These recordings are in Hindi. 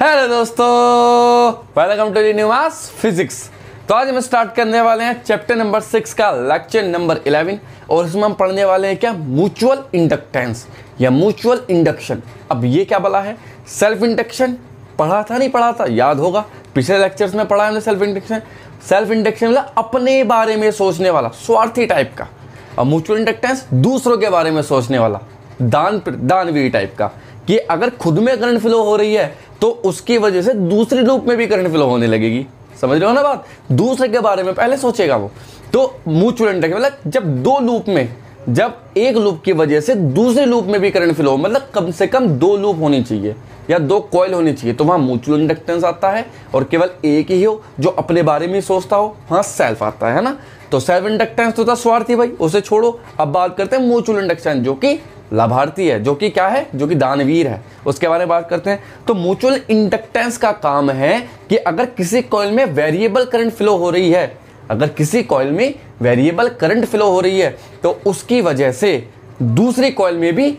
हेलो दोस्तों, welcome to the new mass physics. तो आज हम स्टार्ट करने वाले हैं चैप्टर नंबर 6 का लेक्चर नंबर 11 और इसमें हम पढ़ने वाले हैं क्या, म्यूचुअल इंडक्टेंस या म्यूचुअल इंडक्शन। अब ये क्या बोला है, सेल्फ इंडक्शन पढ़ा था, नहीं पढ़ा था, याद होगा पिछले लेक्चर्स में पढ़ा हमने सेल्फ इंडक्शन। सेल्फ इंडक्शन मतलब अपने बारे में सोचने वाला, स्वार्थी टाइप का, और म्यूचुअल इंडक्टेंस दूसरों के बारे में सोचने वाला, दानवीर टाइप का, कि अगर खुद में करंट फ्लो हो रही है तो उसकी वजह से दूसरे लूप में भी करंट फ्लो होने लगेगी। समझ रहे हो ना बात, दूसरे के बारे में पहले सोचेगा वो। तो म्यूचुअल इंडक्शन मतलब जब दो लूप में, जब एक लूप की वजह से दूसरे लूप में भी करंट फ्लो, मतलब कम से कम दो लूप होनी चाहिए या दो कॉइल होनी चाहिए, तो वहां म्यूचुअल इंडक्टेंस आता है। और केवल एक ही हो जो अपने बारे में सोचता हो, हाँ सेल्फ आता है ना। तो सेल्फ इंडक्टेंस तो था स्वार्थी भाई, उसे छोड़ो। अब बात करते हैं म्यूचुअल इंडक्शन जो कि लाभार्थी है, जो कि क्या है, जो कि दानवीर है, उसके बारे में बात करते हैं। तो म्यूचुअल इंडक्टेंस का काम है कि अगर किसी कॉइल में वेरिएबल करंट फ्लो हो रही है, अगर किसी कॉइल में वेरिएबल करंट फ्लो हो रही है तो उसकी वजह से दूसरी कॉइल में भी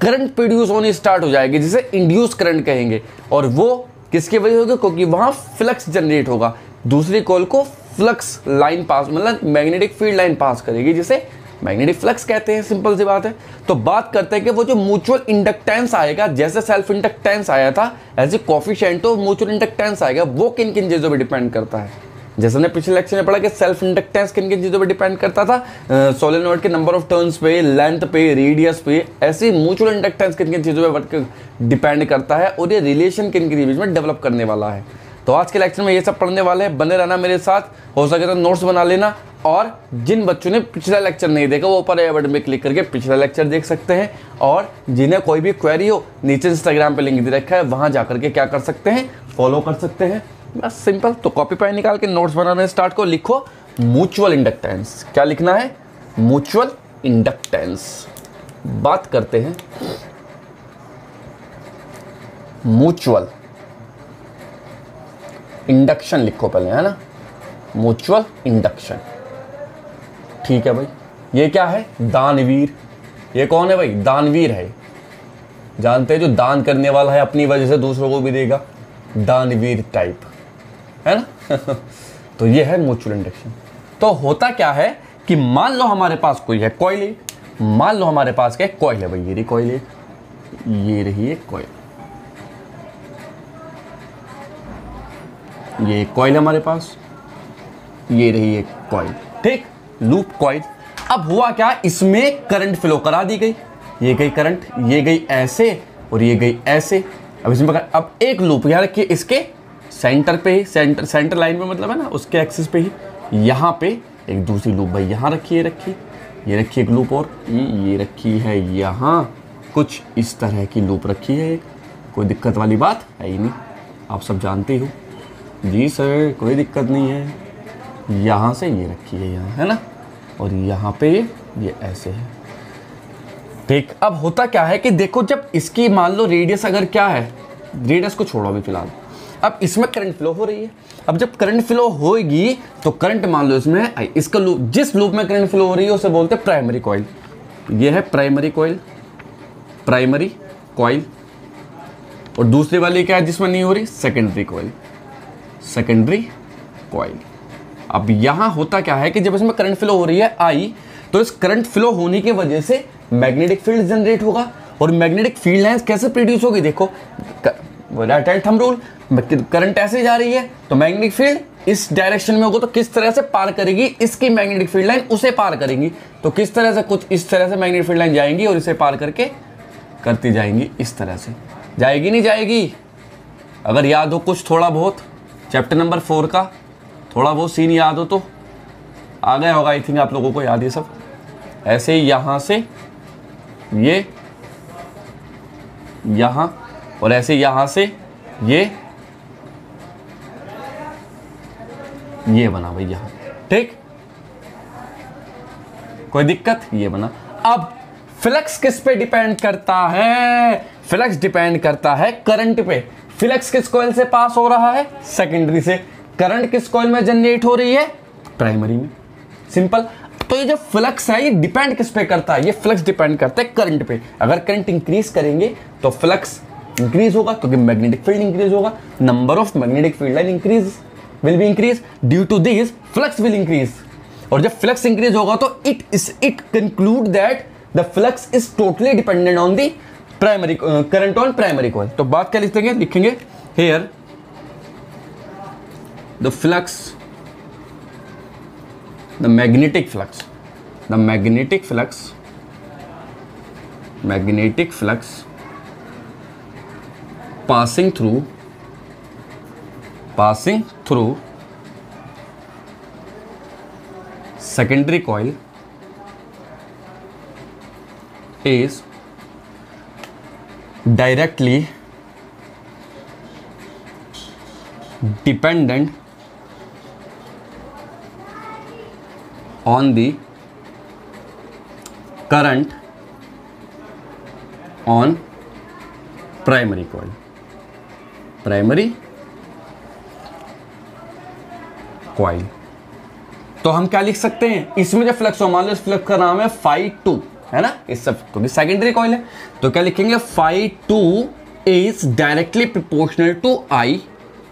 करंट प्रोड्यूस होनी स्टार्ट हो जाएगी, जिसे इंड्यूस करंट कहेंगे। और वो किसकी वजह होगी, क्योंकि वहां फ्लक्स जनरेट होगा, दूसरी कॉइल को फ्लक्स लाइन पास, मतलब मैग्नेटिक फील्ड लाइन पास करेगी, जिसे मैग्नेटिक फ्लक्स कहते हैं। सिंपल सी बात है। तो बात करते हैं कि वो जो म्यूचुअल इंडक्टेंस आएगा, जैसे सेल्फ इंडक्टेंस आया था ऐसे कोफिशिएंट ऑफ म्यूचुअल इंडक्टेंस आएगा, वो किन किन चीजों पर डिपेंड करता है। जैसे हमने पिछले लेक्चर में पढ़ा कि सेल्फ इंडक्टेंस किन किन चीजों पर डिपेंड करता था, सोलेनॉइड के नंबर ऑफ टर्न्स पे, लेंथ पे, रेडियस पे। ऐसी म्यूचुअल इंडक्टेंस किन किन चीजों पर डिपेंड करता है और ये रिलेशन किन किन बीच में डेवलप करने वाला है। तो आज के लेक्चर में ये सब पढ़ने वाले हैं, बने रहना मेरे साथ, हो सके तो नोट्स बना लेना। और जिन बच्चों ने पिछला लेक्चर नहीं देखा वो ऊपर आई बटन में क्लिक करके पिछला लेक्चर देख सकते हैं। और जिन्हें कोई भी क्वेरी हो, नीचे इंस्टाग्राम पे लिंक दे रखा है, वहां जाकर के क्या कर सकते हैं, फॉलो कर सकते हैं। बस सिंपल। तो कॉपी पेन निकाल के नोट्स बनाने स्टार्ट को, लिखो म्यूचुअल इंडक्टेंस। क्या लिखना है, म्यूचुअल इंडक्टेंस। बात करते हैं म्यूचुअल इंडक्शन, लिखो पहले, है ना, म्यूचुअल इंडक्शन। ठीक है भाई। ये क्या है, दानवीर। ये कौन है भाई, दानवीर है। जानते हैं जो दान करने वाला है, अपनी वजह से दूसरों को भी देगा, दानवीर टाइप, है ना। तो ये है म्यूचुअल इंडक्शन। तो होता क्या है कि मान लो हमारे पास कोई है कॉइल एक, मान लो हमारे पास क्या कॉइल है भाई, ये रही कॉइल एक, ये रही एक कॉइल, ये कॉइल हमारे पास, ये रही एक कॉइल, ठीक, लूप कॉइल। अब हुआ क्या, इसमें करंट फ्लो करा दी गई, ये गई करंट, ये गई ऐसे और ये गई ऐसे। अब इसमें अब एक लूप यहाँ रखिए, इसके सेंटर पे ही, सेंटर लाइन में मतलब है ना, उसके एक्सिस पे ही, यहाँ पे एक दूसरी लूप भाई यहाँ रखी, ये रखी एक लूप, और ये रखी है यहाँ, कुछ इस तरह की लूप रखी है एक। कोई दिक्कत वाली बात है ही नहीं, आप सब जानते हो। जी सर, कोई दिक्कत नहीं है। यहाँ से ये रखी है यहाँ, है ना, और यहाँ पे ये ऐसे है, ठीक। अब होता क्या है कि देखो, जब इसकी मान लो रेडियस अगर क्या है, रेडियस को छोड़ो अभी फिलहाल, अब इसमें करंट फ्लो हो रही है। अब जब करंट फ्लो होगी तो करंट मान लो इसमें, इसका लूप, जिस लूप में करंट फ्लो हो रही है उसे बोलते हैं प्राइमरी कॉइल। ये है प्राइमरी कॉइल, प्राइमरी कॉइल। और दूसरी वाली क्या है जिसमें नहीं हो रही, सेकेंडरी कॉइल, सेकेंडरी कॉइल। अब यहां होता क्या है कि जब इसमें करंट फ्लो हो रही है आई, तो इस करंट फ्लो होने की वजह से मैग्नेटिक फील्ड जनरेट होगा। और मैग्नेटिक फील्ड लाइंस कैसे प्रोड्यूस होगी, देखो right hand thumb rule, current ऐसे जा रही है तो मैग्नेटिक फील्ड इस डायरेक्शन में होगा, तो किस तरह से पार करेगी, इसकी मैग्नेटिक फील्ड लाइन उसे पार करेंगी। तो किस तरह से, कुछ इस तरह से मैग्नेटिक फील्ड लाइन जाएंगी और इसे पार करके करती जाएंगी, इस तरह से जाएगी, नहीं जाएगी। अगर याद हो कुछ थोड़ा बहुत चैप्टर नंबर 4 का थोड़ा बहुत सीन याद हो तो आ गया होगा, आई थिंक आप लोगों को याद ये सब। ऐसे ही यहाँ से ये यहाँ, और ऐसे यहाँ से ये बना भाई यहाँ, ठीक, कोई दिक्कत, ये बना। अब फ्लक्स किस पे डिपेंड करता है, फ्लक्स डिपेंड करता है करंट पे। फ्लक्स किस कॉइल से पास हो रहा है, सेकेंडरी से। करंट किस कॉइल में जनरेट हो रही है, प्राइमरी में। सिंपल। तो ये जो फ्लक्स है ये डिपेंड किस पे करता है, ये फ्लक्स डिपेंड करता है करंट पे। अगर करंट इंक्रीज करेंगे तो फ्लक्स इंक्रीज होगा क्योंकि मैग्नेटिक फील्ड इंक्रीज होगा, number of magnetic field line increase will be increase, due to this flux will increase. और जब फ्लक्स इंक्रीज होगा तो it conclude that the flux is totally dependent on the primary current on primary coil. तो बात क्या लिखेंगे, लिखेंगे here the flux, the magnetic flux, the magnetic flux, magnetic flux passing through secondary coil is directly dependent on the current on primary coil, primary coil। तो हम क्या लिख सकते हैं इसमें, जब फ्लक्स हो, मान लो इस फ्लक्स का नाम है phi2 है ना, इस सब क्योंकि सेकेंडरी कॉइल है, तो क्या लिखेंगे phi2 is directly proportional to I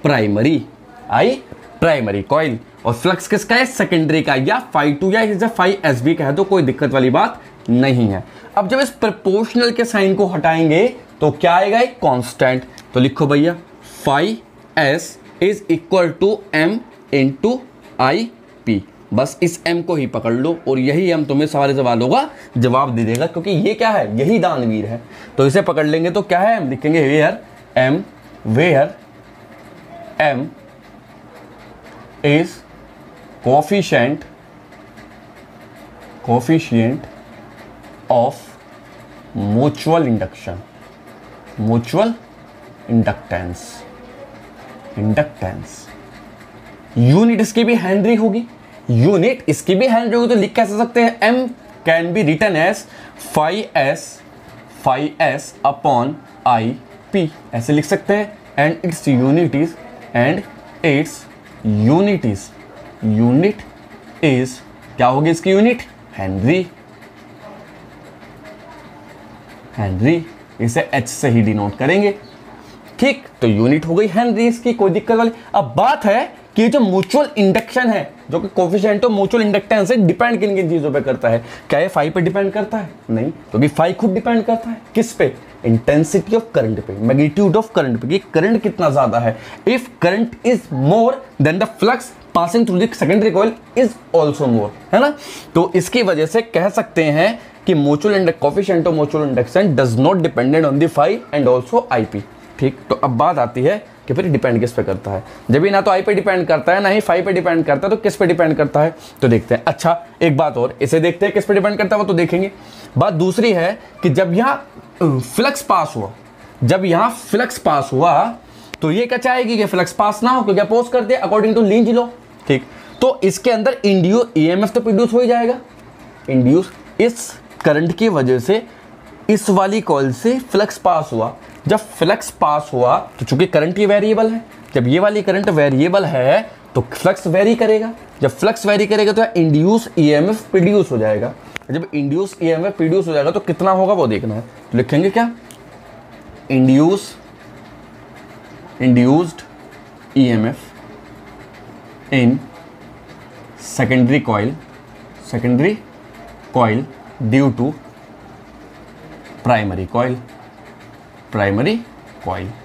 primary coil. और फ्लक्स किसका है, सेकेंडरी का, या phi2 या इसे phi s भी कहे तो कोई दिक्कत वाली बात नहीं है। अब जब इस प्रोपोर्शनल के साइन को हटाएंगे तो क्या आएगा, एक कांस्टेंट। तो लिखो भैया phi s is equal to m into I P, बस इस m को ही पकड़ लो और यही m तुम्हें सारे सवालों का जवाब दे देगा, क्योंकि ये क्या है, यही दानवीर है। तो इसे पकड़ लेंगे तो क्या है, हम लिखेंगे where m is coefficient of mutual inductance। Unit इसकी भी हेनरी होगी, तो लिख कैसे सकते हैं, m can be written as phi s upon I P, ऐसे लिख सकते हैं। एंड इट्स यूनिट इज क्या होगी इसकी यूनिट, हेनरी, इसे H से ही डिनोट करेंगे। ठीक, तो यूनिट हो गई हेनरी इसकी, कोई दिक्कत वाली। अब बात है कि जो म्यूचुअल इंडक्शन है, जो कि कोफिशिएंट ऑफ म्यूचुअल इंडक्टेंस से डिपेंड किन किन चीजों पे करता है, क्या ये फाई पे डिपेंड करता है, नहीं, क्योंकि फाई खुद डिपेंड करता है किस पे, इंटेंसिटी ऑफ करंट पे, मैग्नीट्यूड ऑफ करंट पे, कि करंट कितना ज्यादा है। If current is more than the flux passing through the secondary coil is also more, है ना। तो इसकी वजह से कह सकते हैं कि mutual coefficient of mutual induction does not dependent on the phi and also I P. ठीक, तो अब बात आती है कि फिर डिपेंड किस पे करता है, जब भी ना तो आई पे डिपेंड करता है ना ही फाई पे डिपेंड करता है, तो किस पे डिपेंड करता है, तो देखते हैं। अच्छा, एक बात और, इसे देखते हैं किस पे डिपेंड करता है वो तो देखेंगे। बात दूसरी है कि जब यहाँ फ्लक्स पास हुआ तो ये क्या चाहेगी कि फ्लक्स पास ना हो, क्योंकि अपोज करते हैं अकॉर्डिंग टू लींज लॉ। ठीक, तो इसके अंदर इंड्यूस ईएमएफ तो प्रोड्यूस हो ही जाएगा, इंड्यूस इस करंट की वजह से इस वाली कॉइल से फ्लक्स पास हुआ। जब फ्लक्स पास हुआ तो चूंकि करंट ये वेरिएबल है, जब ये वाली करंट वेरिएबल है तो फ्लक्स वेरी करेगा, जब फ्लक्स वेरी करेगा तो इंड्यूस ईएमएफ प्रोड्यूस हो जाएगा। जब इंड्यूस ईएमएफ प्रोड्यूस हो जाएगा तो कितना होगा वो देखना है, तो लिखेंगे क्या, induced EMF in secondary coil due to primary coil.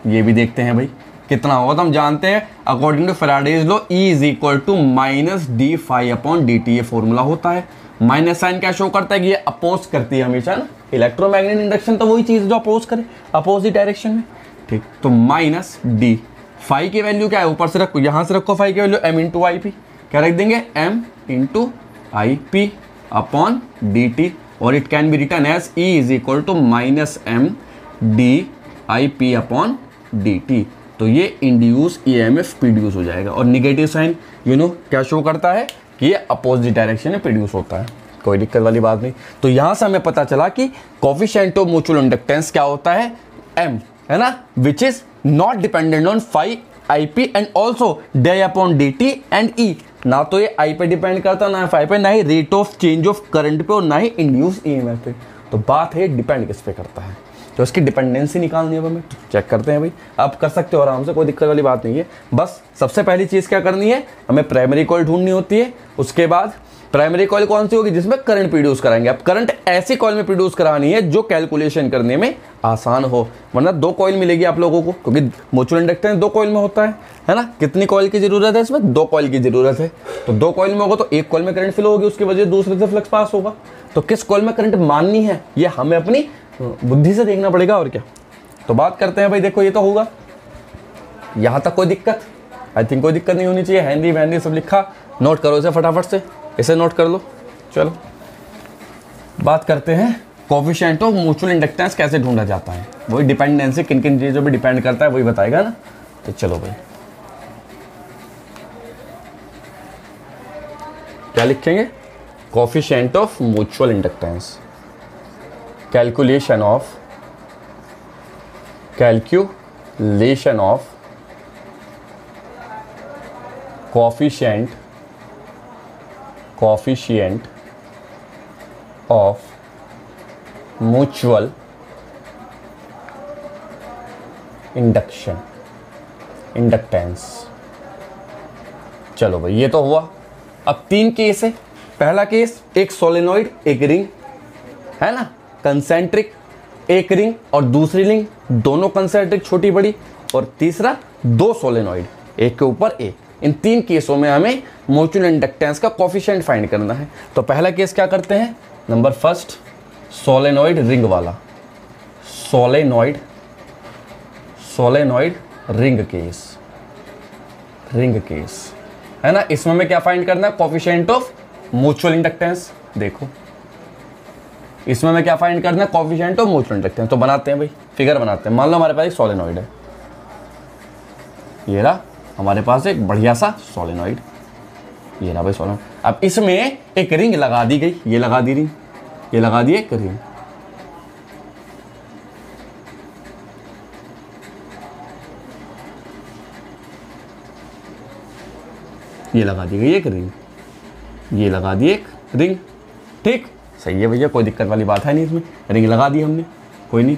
ये भी देखते हैं भाई कितना होगा, तो हम जानते हैं according to Faraday's law E is equal to minus D phi upon D T, ये फॉर्मूला होता है। माइनस साइन क्या शो करता है कि ये अपोज करती है हमेशा ना, इलेक्ट्रोमैग्नेटिक इंडक्शन तो वही चीज जो अपोज करे, अपोजिट डायरेक्शन में। ठीक, तो माइनस डी फाई की वैल्यू क्या है, ऊपर से रखो, यहां से रखो फाई की value m into I P, क्या रख देंगे m into I P upon D T, और it can be written as E is equal to minus m D I P upon D T. तो ये इंड्यूस ईएमएफ प्रोड्यूस हो जाएगा, और निगेटिव साइन क्या शो करता है कि ये अपोजिट डायरेक्शन में प्रोड्यूस होता है, कोई दिक्कत वाली बात नहीं। तो यहां से हमें पता चला कि कोफिशिएंट ऑफ म्यूचुअल इंडक्टेंस क्या होता है, m, है ना, which is not dependent on phi I P and also D upon D T and E. ना तो ये आई पे डिपेंड करता, ना फाई पे, ना ही rate of change of current पे, और ना ही इंड्यूस ईएमएफ पे। तो बात है डिपेंड किस पे करता है। तो इसकी डिपेंडेंसी निकालनी है हमें। तो चेक करते हैं भाई, आप कर सकते हो आराम से, कोई दिक्कत वाली बात नहीं है। बस सबसे पहली चीज़ क्या करनी है, हमें प्राइमरी कॉइल ढूंढनी होती है। उसके बाद प्राइमरी कॉइल कौन सी होगी, जिसमें करंट प्रोड्यूस कराएंगे। अब करंट ऐसी कॉइल में प्रोड्यूस करानी है जो कैलकुलेशन करने में आसान हो, वरना 2 कॉइल मिलेगी आप लोगों को, क्योंकि म्यूचुअल इंडक्टेंस 2 कॉइल में होता है ना। कितनी कॉइल की जरूरत है इसमें, 2 कॉइल की जरूरत है। तो 2 कॉइल में होगा तो एक कॉइल में करंट फ्लो होगी, उसकी वजह से दूसरे से फ्लक्स पास होगा। तो किस कॉइल में करंट माननी है ये हमें अपनी बुद्धि से देखना पड़ेगा, और क्या। तो बात करते हैं भाई, देखो ये तो होगा, यहां तक कोई दिक्कत, आई थिंक कोई दिक्कत नहीं होनी चाहिए। हैंडी वैंडी सब लिखा, नोट करो इसे फटाफट से, इसे नोट कर लो। चलो बात करते हैं कोफिशिएंट ऑफ म्यूचुअल इंडक्टेंस कैसे ढूंढा जाता है। वही डिपेंडेंसी किन किन चीज़ों पे डिपेंड करता है वही बताएगा ना। तो चलो भाई, क्या लिखेंगे, coefficient of mutual inductance, calculation of coefficient of mutual inductance. चलो भाई ये तो हुआ। अब 3 केस है। पहला केस, एक सोलेनॉइड एक रिंग, है ना, कंसेंट्रिक, एक रिंग और दूसरी रिंग, दोनों कंसेंट्रिक छोटी बड़ी, और तीसरा 2 सोलेनॉइड एक के ऊपर एक। इन 3 केसों में हमें म्यूचुअल इंडक्टेंस का कोफिशिएंट फाइंड करना है। तो पहला केस क्या करते हैं, नंबर फर्स्ट, सोलेनॉइड रिंग वाला, सोलेनॉइड रिंग केस, है ना। इसमें हमें क्या फाइंड करना है, कोफिशिएंट ऑफ म्यूचुअल इंडक्टेंस। देखो इसमें हमें क्या फाइंड करना है, कोफिशिएंट ऑफ म्यूचुअल इंडक्टेंस। तो बनाते हैं भाई, फिगर बनाते हैं। मान लो हमारे पास एक सोलेनॉइड है, ये रहा हमारे पास एक बढ़िया सा सोलेनॉइड, ये रहा भाई सोलेनॉइड। अब इसमें एक रिंग लगा दी गई, ये लगा दी रिंग, ये लगा दी एक रिंग। ये लगा दी गई एक रिंग, ये लगा दी एक रिंग। ठीक, सही है भैया, कोई दिक्कत वाली बात है नहीं इसमें। रिंग लगा दी हमने, कोई नहीं,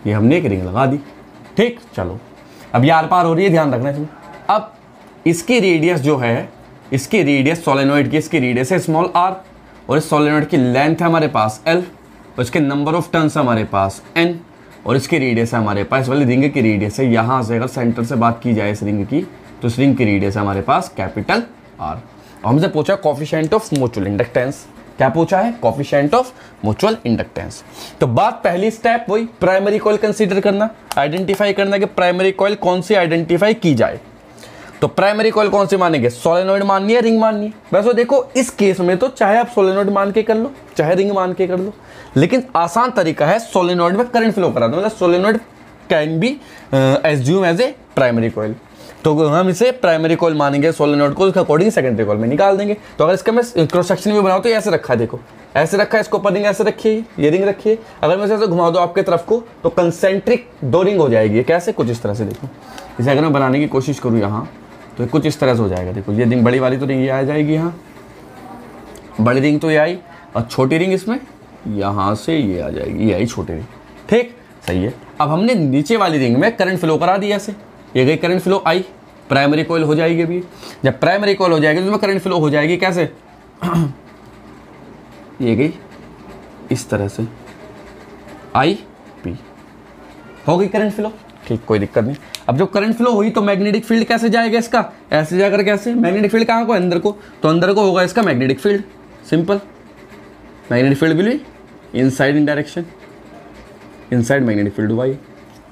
ये हमने एक रिंग लगा दी। ठीक, चलो अब ये आर पार हो रही है, ध्यान रखना इसमें। अब इसकी रेडियस जो है, इसकी रेडियस सोलेनॉइड की, इसकी रेडियस है स्मॉल r, और इस सोलेनॉइड की लेंथ है हमारे पास l, और इसके नंबर ऑफ टर्न्स हमारे पास n, और इसकी रेडियस है हमारे पास, वाली रिंग की रेडियस है, यहाँ से अगर सेंटर से बात की जाए इस रिंग की, तो इस रिंग की रेडियस है हमारे पास कैपिटल R। हमसे पूछा कोफिशिएंट ऑफ म्यूचुअल इंडक्टेंस, क्या पूछा है, कोफिशिएंट ऑफ म्यूचुअल इंडक्टेंस। तो बात पहली स्टेप वही, प्राइमरी कॉइल कंसीडर करना, आइडेंटिफाई करना कि प्राइमरी कॉइल कौन सी आइडेंटिफाई की जाए। तो प्राइमरी कॉइल कौन सी मानेंगे, सोलेनॉइड माननी है, रिंग माननी है। वैसे देखो इस केस में तो चाहे आप सोलेनॉइड मान के कर लो, चाहे रिंग मान के कर लो, लेकिन आसान तरीका है सोलेनॉइड में करंट फ्लो करा दो, मतलब solenoid can be assume as a primary coil. तो हम इसे प्राइमरी कॉइल मानेंगे सोलेनॉइड को, उसके अकॉर्डिंग सेकेंडरी कॉइल में निकाल देंगे। तो अगर इसका मैं क्रॉस सेक्शन भी बनाऊं तो ऐसे रखा है, देखो ऐसे रखा है, इसको ऊपर रिंग ऐसे रखिए, ये रिंग रखिए। अगर मैं ऐसे घुमा दो आपके तरफ को तो कंसेंट्रिक 2 रिंग हो जाएगी। कैसे, कुछ इस तरह से, देखो इसे अगर मैं बनाने की कोशिश करूँ यहाँ तो कुछ इस तरह से हो जाएगा। देखो ये रिंग बड़ी वाली तो रिंग ये आ जाएगी, यहाँ बड़ी रिंग तो ये आई, और छोटी रिंग इसमें यहाँ से ये आ जाएगी, ये आई छोटी रिंग। ठीक, सही है। अब हमने नीचे वाली रिंग में करंट फ्लो करा दिया, ऐसे ये गई current flow I, primary coil हो जाएगी। अभी जब प्राइमरी कॉइल हो जाएगी तो इसमें करंट फ्लो हो जाएगी, कैसे ये गई इस तरह से, आई पी हो गई करंट फ्लो। ठीक, कोई दिक्कत नहीं। अब जब करंट फ्लो हुई तो मैग्नेटिक फील्ड कैसे जाएगा इसका, ऐसे जाकर कैसे, मैग्नेटिक फील्ड कहाँ को, अंदर को, तो अंदर को होगा इसका magnetic field, simple. Magnetic field will be inside in direction, inside magnetic field हुआ ये।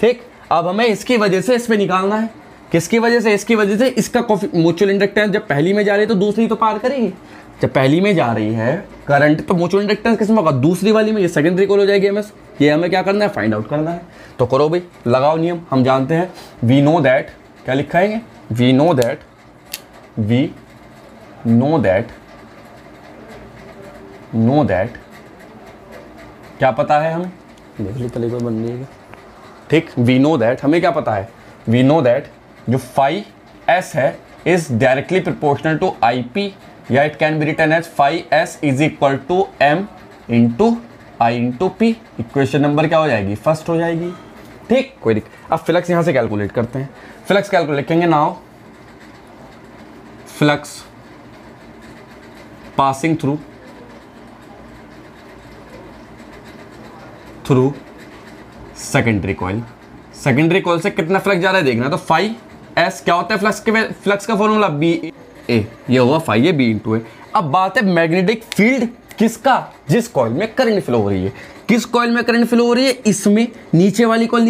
ठीक, अब हमें इसकी वजह से इसमें निकालना है, किसकी वजह से, इसकी वजह से इसका म्यूचुअल इंडक्टेंस जब पहली में जा रही है तो दूसरी तो पार करेगी। जब पहली में जा रही है करंट तो म्यूचुअल इंडक्टेंस किस में होगा, दूसरी वाली में, ये सेकेंडरी कॉइल हो जाएगी एमएस। ये हमें क्या करना है, फाइंड आउट करना है। तो करो भाई, लगाओ नियम, हम जानते हैं, वी नो दैट, क्या लिखा है, वी नो दैट क्या पता है हमें, देख लो तले पर बन जाएगा। ठीक, वी नो दैट, हमें क्या पता है, वी नो दैट जो फाई एस है is directly proportional to I P, या it can be written as phi S is equal to M into I into P. Equation number क्या हो जाएगी, फर्स्ट हो जाएगी। ठीक, कोई दिक्कत। अब फ्लक्स यहां से कैलकुलेट करते हैं। फ्लक्स कैलकुलेट करेंगे, now flux passing through secondary coil. Secondary coil से कितना फ्लक्स जा रहा है देखना। तो फाई एस क्या होता है फ्लक्स का फॉर्मूला, बी ए, ये होगा phi A B into A. अब बात है मैग्नेटिक फील्ड किसका, जिस कॉइल में करंट फ्लो हो रही है। किस कॉइल में करंट फ्लो हो रही है, इसमें नीचे वाली कॉइल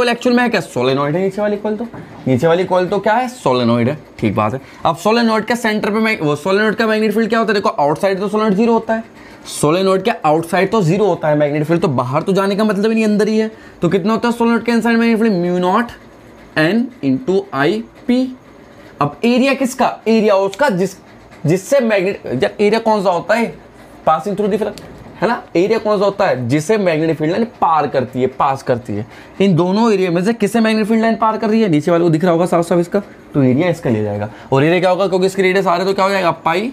एक्चुअल में है क्या, सोलेनॉइड है। नीचे वाली कॉइल तो क्या है, सोलेनॉइड है। ठीक बात है। अब सोलेनॉइड के सेंटर पे वो सोलेनॉइड का मैग्नेटिक फील्ड क्या होता है, देखो आउटसाइड तो सोलेनॉइड जीरो होता है, सोलेनॉइड के आउटसाइड तो जीरो होता है मैग्नेटिक फील्ड, तो बाहर तो जाने का मतलब ही नहीं, अंदर ही है। तो कितना होता है सोलेनॉइड के inside magnetic field, mu naught N into I P. अब एरिया किसका, एरिया उसका जिससे मैग्नेट, एरिया कौन सा होता है, पासिंग थ्रू द फ्लक्स, है ना। एरिया कौन सा होता है, जिसे मैग्नेटिक फील्ड लाइन पार करती है, पास करती है। इन दोनों एरिया में से किसे मैग्नेटिक फील्ड लाइन पार कर रही है, नीचे वाले को दिख रहा होगा साफ साफ इसका, तो एरिया इसका ले जाएगा। और एरिया क्या होगा, क्योंकि इसकी रेडियस आ रही है तो क्या हो जाएगा, पाई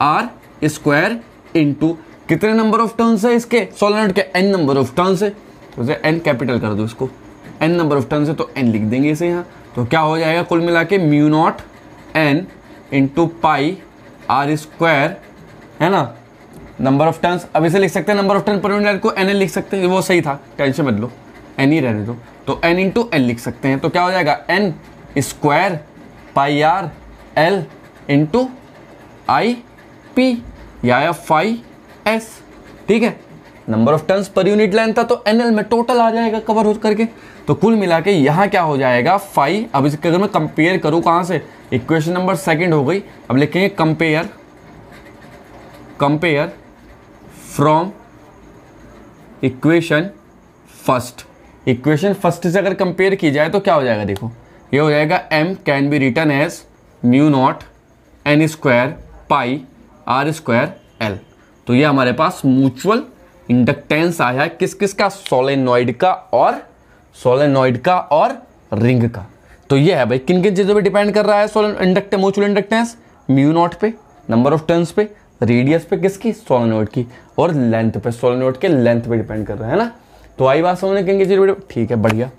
आर स्क्वायर इंटू कितने नंबर ऑफ टर्न्स है इसके सोलेनॉइड के, एन नंबर ऑफ टर्न्स है, तो इसे एन कैपिटल कर दो इसको, एन नंबर ऑफ टर्न्स है तो एन लिख देंगे इसे यहाँ। तो क्या हो जाएगा कुल मिला के mu naught N into pi R square, है ना, नंबर ऑफ टर्न्स। अब इसे लिख सकते हैं number of turn per unit line को एन एल लिख सकते हैं, वो सही था, टेंशन मत लो, एन ही रहने दो। तो एन इंटू एल लिख सकते हैं, तो क्या हो जाएगा N square pi R L into I P, या फाई एस। ठीक है, नंबर ऑफ टर्न्स पर यूनिट लेंथ था तो एनएल में टोटल आ जाएगा कवर हो करके। तो कुल मिला के यहाँ क्या हो जाएगा फाई। अब इसके अगर मैं कंपेयर करूँ कहाँ से, इक्वेशन नंबर सेकंड हो गई। अब लिखेंगे compare from equation first. Equation first से अगर कंपेयर की जाए तो क्या हो जाएगा, देखो ये हो जाएगा m can be written as mu naught N square pi R square L. तो ये हमारे पास म्यूचुअल इंडक्टेंस आया है किस किस का, सोलेनॉइड का और रिंग का। तो ये है भाई किन किन चीजों पे डिपेंड कर रहा है म्यूचुअल इंडक्टेंस, म्यू नॉट पे, नंबर ऑफ टर्न्स पे, रेडियस पे किसकी, सोलेनॉइड की, और लेंथ पे, सोलेनॉइड के लेंथ पे डिपेंड कर रहा है ना। तो आई बात समझने किन किन चीजों पे, ठीक है बढ़िया।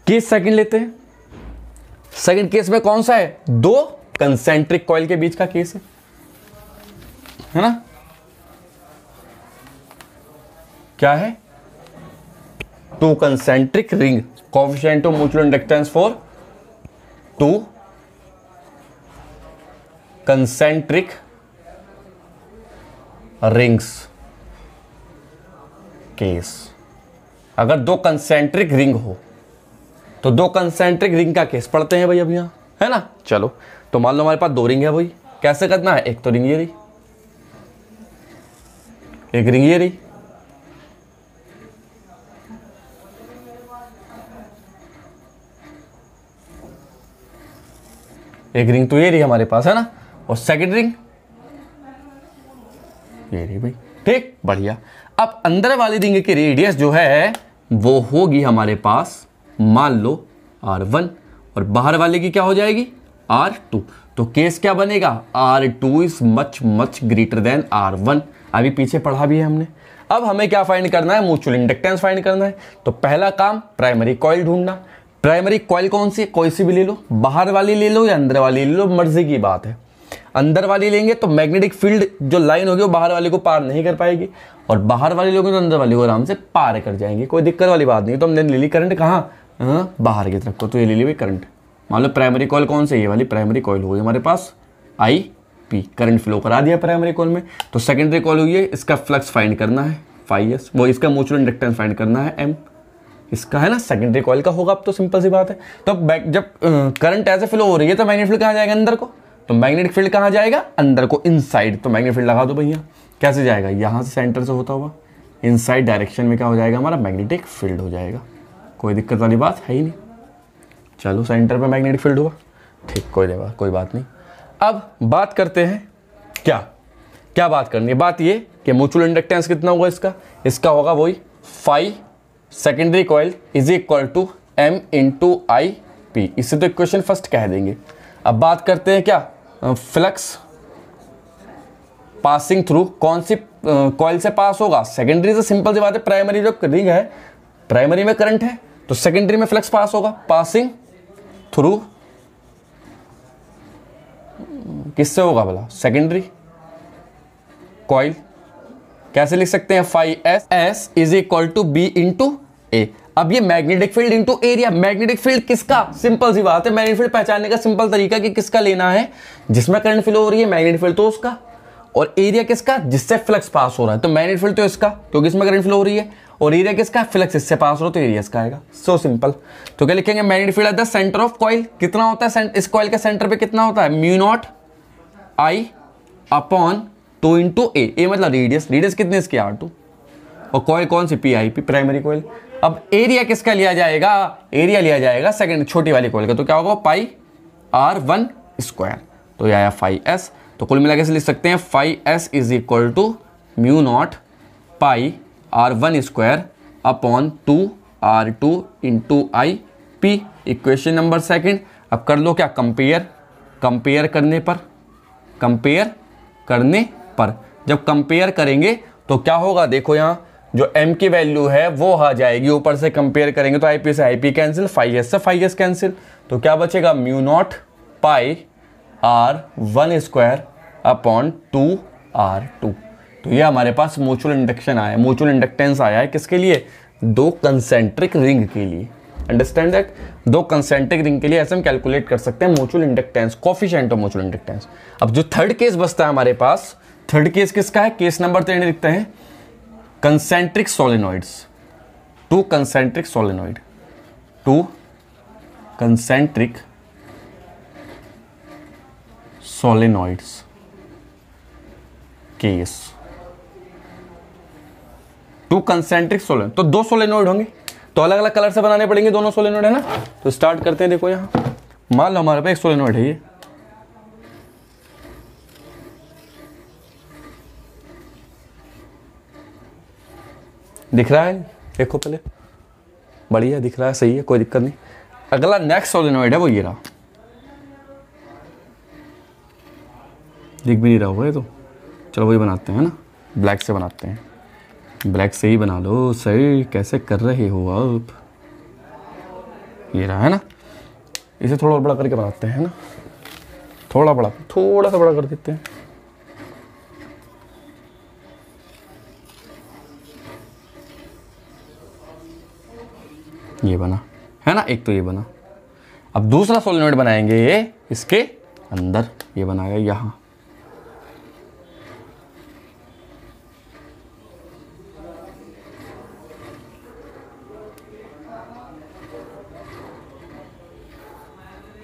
केस सेकंड लेते हैं। सेकंड केस में कौन सा है, दो कंसेंट्रिक कॉइल के बीच का केस है ना। क्या है, two concentric ring, coefficient of mutual inductance for two concentric rings case. अगर दो कंसेंट्रिक रिंग हो तो दो कंसेंट्रिक रिंग का केस पढ़ते हैं भाई अब यहां, है ना। चलो तो मान लो हमारे पास दो रिंग है भाई, कैसे करना है, एक तो रिंग ये रही, एक रिंग ये रही, एक रिंग तो ये रही हमारे पास, है ना, और सेकंड रिंग ये रही भाई। ठीक बढ़िया। अब अंदर वाली रिंग की रेडियस जो है वो होगी हमारे पास मान लो R1, और बाहर वाले की क्या हो जाएगी R2। तो केस क्या बनेगा, R2 is much much greater than R1। अभी पीछे पढ़ा भी है हमने। अब हमें क्या फाइंड करना है, म्यूचुअल इंडक्टेंस फाइंड करना है। तो पहला काम प्राइमरी कॉइल ढूंढना। प्राइमरी कॉइल कौन सी है, कोई सी भी ले लो, बाहर वाली ले लो या अंदर वाली ले लो, मर्जी की बात है। अंदर वाली लेंगे तो मैग्नेटिक फील्ड जो लाइन होगी वो बाहर वाले को पार नहीं कर पाएगी, और बाहर वाली लोगे तो अंदर वाली को आराम से पार कर जाएंगे, कोई दिक्कत वाली बात नहीं। तो हमने ले ली करंट कहाँ, बाहर की तरफ को, तो ये ले ली करंट। मान लो प्राइमरी कॉइल कौन सी, ये वाली प्राइमरी कॉइल होगी हमारे पास, आई पी, करंट फ्लो करा दिया प्राइमरी कॉइल में। तो सेकेंडरी कॉइल हुई है, इसका फ्लक्स फाइंड करना है फाई एस, वो इसका म्यूचुअल इंडक्टेंस फाइंड करना है एम, इसका है ना, सेकेंडरी कॉइल का होगा। अब तो सिंपल सी बात है। तो जब करंट ऐसे फ्लो हो रही है तो मैग्नेटिक फील्ड कहाँ जाएगा, अंदर को। तो मैग्नेटिक फील्ड कहाँ जाएगा, अंदर को, इनसाइड। तो मैग्नेटिक फील्ड लगा दो भैया, कैसे जाएगा, यहाँ से सेंटर से होता हुआ इनसाइड डायरेक्शन में क्या हो जाएगा, हमारा मैग्नेटिक फील्ड हो जाएगा। कोई दिक्कत वाली बात है ही नहीं। चलो सेंटर पे मैग्नेटिक फील्ड हुआ, ठीक, कोई बात नहीं। अब बात करते हैं क्या बात करनी है, बात ये कि म्यूचुअल इंडक्टेंस कितना होगा इसका होगा वही phi secondary coil is equal to M into I P. इससे तो इक्वेशन फर्स्ट कह देंगे। अब बात करते हैं क्या, फ्लक्स पासिंग थ्रू, कौन सी कॉइल से पास होगा? सेकेंडरी से। सिंपल सी बात है, प्राइमरी जो रिंग है, प्राइमरी में करंट है तो सेकेंडरी में फ्लक्स पास होगा। पासिंग थ्रू किससे होगा भला? Secondary coil. कैसे लिख सकते हैं? Phi S is equal to B into A. अब ये magnetic field into area. Magnetic field किसका? सिंपल सी बात है, मैग्नेटिक फील्ड पहचानने का सिंपल तरीका कि किसका लेना है, जिसमें करंट फ्लो हो रही है मैग्नेटिक फील्ड तो उसका, और एरिया किसका? जिससे फ्लक्स पास हो रहा है। तो मैग्नेटिक फील्ड तो इसका क्योंकि इसमें करंट फ्लो हो रही है, और एरिया किसका? फ्लक्स इससे पास हो रहा है तो एरिया इसका आएगा। So simple. तो क्या लिखेंगे? Magnetic field at the centre of coil कितना होता है? इस कॉइल के सेंटर पे कितना होता है? Mu not I upon 2 into ए मतलब रेडियस। रेडियस कितनी इसकी? R2। और कॉइल कौन सी? PIP, primary coil. अब एरिया किसका लिया जाएगा? एरिया लिया जाएगा सेकंड छोटी वाली कॉइल का। तो क्या होगा? पाई R1 स्क्वायर। तो यह आया फाई एस। तो कुल मिला के लिख सकते हैं phi S is equal to mu naught pi R1 square upon 2R2 into I P. Equation number second. अब कर लो क्या? कंपेयर। कंपेयर करने पर जब कंपेयर करेंगे तो क्या होगा? देखो यहाँ जो m की वैल्यू है वो आ जाएगी, ऊपर से कंपेयर करेंगे तो IP से IP कैंसिल, फाई एस से फाई एस कैंसिल। तो क्या बचेगा? Mu naught pi R1 square upon 2R2। तो ये हमारे पास म्यूचुअल इंडक्शन आया है, म्यूचुअल इंडक्टेंस आया है किसके लिए? दो कंसेंट्रिक रिंग के लिए। Understand that? दो कंसेंट्रिक रिंग के लिए ऐसे हम कैलकुलेट कर सकते हैं mutual inductance, coefficient of mutual inductance. अब जो थर्ड केस बचता है हमारे पास, थर्ड केस किसका है? केस नंबर 3 लिखते हैं concentric solenoids. Two concentric solenoids case. Two concentric solenoid, तो दो सोलेनॉइड होंगे तो अलग अलग कलर से बनाने पड़ेंगे दोनों सोलेनॉइड, है ना। तो स्टार्ट करते हैं। देखो यहां मान लो हमारे पास एक सोलेनॉइड है, ये दिख रहा है? देखो पहले, बढ़िया दिख रहा है, सही है, कोई दिक्कत नहीं। अगला नेक्स्ट सोलेनॉइड है वो ये रहा, दिख भी नहीं रहा होगा ये तो। चलो वही बनाते हैं ना, ब्लैक से बनाते हैं। ब्लैक से ही बना लो सही, कैसे कर रहे हो आप? ये रहा है ना, इसे थोड़ा और बड़ा करके बनाते हैं ना, थोड़ा सा बड़ा कर देते हैं। ये बना है ना, एक तो ये बना। अब दूसरा सोलेनॉइड बनाएंगे ये इसके अंदर, ये बनाया यहां।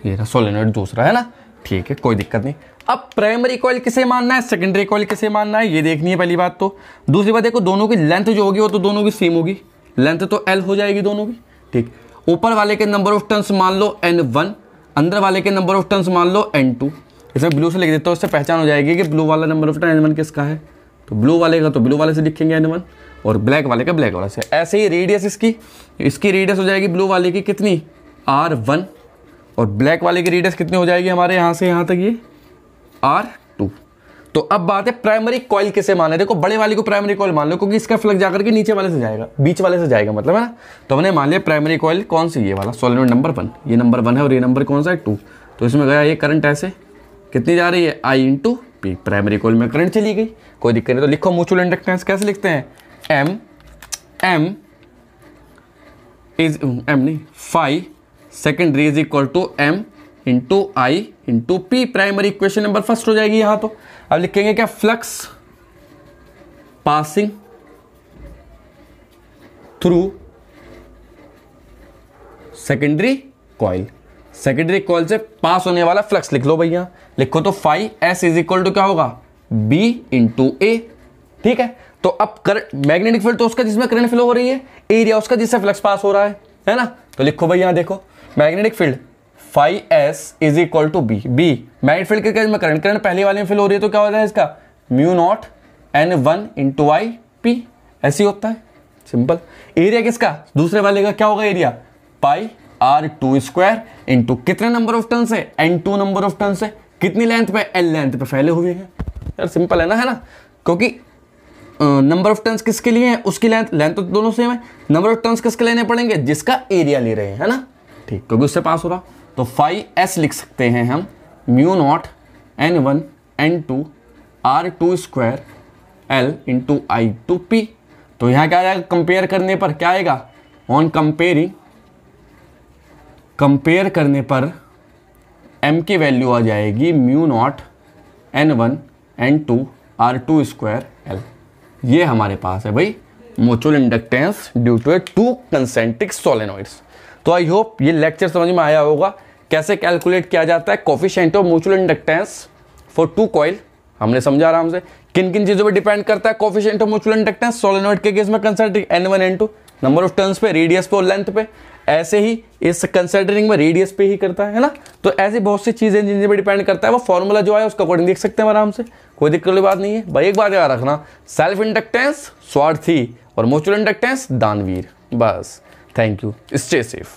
ये रहा सोलेनॉइड दूसरा, है ना, ठीक है, कोई दिक्कत नहीं। अब प्राइमरी कॉइल किसे मानना है, सेकेंडरी कॉइल किसे मानना है, ये देखनी है पहली बात तो। दूसरी बात देखो, दोनों की लेंथ जो होगी वो तो दोनों की सेम होगी, लेंथ तो L हो जाएगी दोनों की, ठीक। ऊपर वाले के नंबर ऑफ टर्न्स मान लो N1, अंदर वाले के नंबर ऑफ टर्न्स मान लो N2। इसमें ब्लू से लिख देता हूँ, इससे पहचान हो जाएगी कि ब्लू वाला नंबर ऑफ टर्न N1 किसका है। तो ब्लू वाले का तो ब्लू वाले से लिखेंगे N1, और ब्लैक वाले का ब्लैक वाले से। ऐसे ही रेडियस इसकी रेडियस हो जाएगी ब्लू वाले की कितनी, R1, और ब्लैक वाले की रेडियस कितनी हो जाएगी हमारे यहाँ से यहाँ तक, ये R2। तो अब बात है प्राइमरी कॉइल किसे माने। देखो बड़े वाले को प्राइमरी कॉइल मान लो, क्योंकि इसका फ्लक्स जाकर के नीचे वाले से जाएगा, बीच वाले से जाएगा, मतलब है ना। तो हमने मान लिया प्राइमरी कॉइल कौन सी, ये वाला सोलेनॉइड नंबर 1, ये नंबर 1 है, और ये नंबर कौन सा है 2। तो इसमें गया ये करंट ऐसे कितनी जा रही है, I into P. Primary coil में करंट चली गई, कोई दिक्कत नहीं। तो लिखो म्यूचुअल इंडक्टेंस कैसे लिखते हैं, M phi secondary is equal to M into I into P. Primary equation number first हो जाएगी यहां। तो अब लिखेंगे क्या, flux passing through secondary coil. Secondary coil से पास होने वाला फ्लक्स लिख लो भैया, लिखो तो phi S is equal to क्या होगा, B इंटू ए, ठीक है। तो अब करंट, मैग्नेटिक फील्ड तो उसका जिसमें करंट फ्लो हो रही है, एरिया उसका जिससे फ्लक्स पास हो रहा है ना। तो लिखो भाई यहां देखो, magnetic field phi S is equal to B. Magnetic field के केस में करंट पहले वाले में फ्लो हो रही है, तो क्या होता है इसका, mu naught N1 into I P, ऐसे होता है, सिंपल। एरिया किसका, दूसरे वाले का क्या होगा एरिया, पाई R2 स्क्वायर इंटू कितने नंबर ऑफ टर्न से, N2 नंबर ऑफ टर्न से, कितनी लेंथ पे, L लेंथ पे फैले हुए हैं। यार सिंपल है ना, क्योंकि नंबर ऑफ टर्न्स किसके लिए है, उसकी लेंथ तो दोनों सेम है, नंबर ऑफ टर्न्स किसके लेने पड़ेंगे, जिसका एरिया ले रहे हैं, है ना, ठीक, क्योंकि उससे पास हो रहा। तो फाई एस लिख सकते हैं हम mu naught N1 N2 R2 square L into I two P. तो यहाँ क्या आएगा, कंपेयर करने पर क्या आएगा, ऑन कंपेयर करने पर m की वैल्यू आ जाएगी mu naught N1 N2 R2 square L। ये हमारे पास है भाई mutual inductance due to two concentric solenoids. तो आई होप ये लेक्चर समझ में आया होगा, कैसे कैलकुलेट किया जाता है coefficient of mutual inductance for two coil, हमने समझा आराम से। किन किन चीजों पे डिपेंड करता है coefficient of mutual inductance, solenoid के केस में concentric N1 N2, number of turns पे, रेडियस पे और लेंथ पे। ऐसे ही इस कंसिडरिंग में रेडियस पे ही करता है ना। तो ऐसी बहुत सी चीजें जिन पे डिपेंड करता है, वो फॉर्मूला जो है उसका अकॉर्डिंग देख सकते हैं आराम से, कोई दिक्कत वाली बात नहीं है भाई। एक बात याद रखना, सेल्फ इंडक्टेंस स्वार्थी और म्यूचुअल इंडक्टेंस दानवीर, बस। Thank you, stay safe.